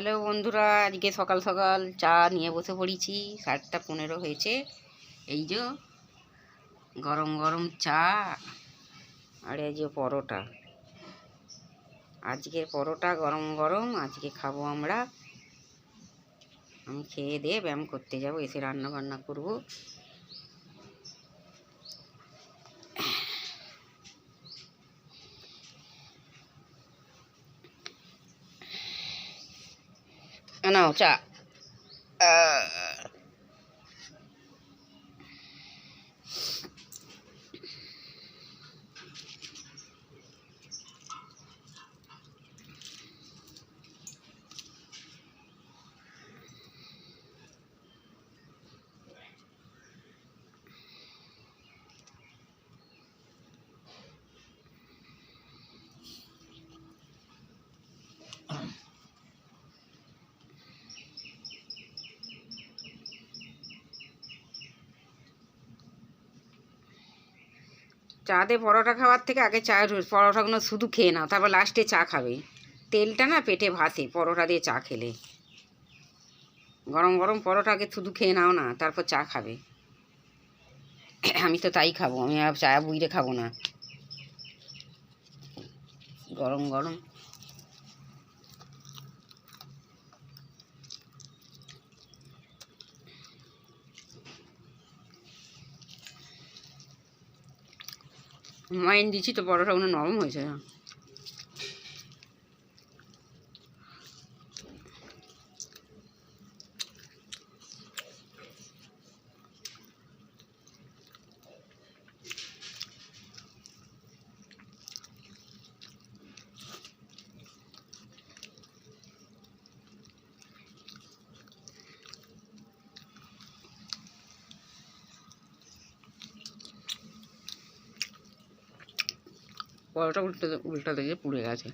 Hello বন্ধুরা, আজকে সকাল সকাল চা নিয়ে বসে পড়েছি। 7:15 হয়েছে। এই যে গরম গরম চা আর এই যে পরোটা। আজকের পরোটা গরম গরম আজকে খাবো আমরা। আমি খেয়ে দিয়ে ব্যায়াম করতে যাব, এসে রান্না বান্না করবো। নাও চা। চা দিয়ে পরোটা খাওয়ার থেকে আগে পরোটাগুলো শুধু খেয়ে নাও, তারপর লাস্টে চা খাবে। তেলটা না পেটে ভাসে পরোটা দিয়ে চা খেলে। গরম গরম পরোটা আগে শুধু খেয়ে নাও না, তারপর চা খাবে। আমি তো তাই খাবো, আমি আর চা বুইরে খাবো না। গরম গরম মাইন দিচ্ছি তো, পরোটাগুলো নরম হয়েছে না। পরোটা উল্টা উল্টা দিকে পুড়ে গেছে।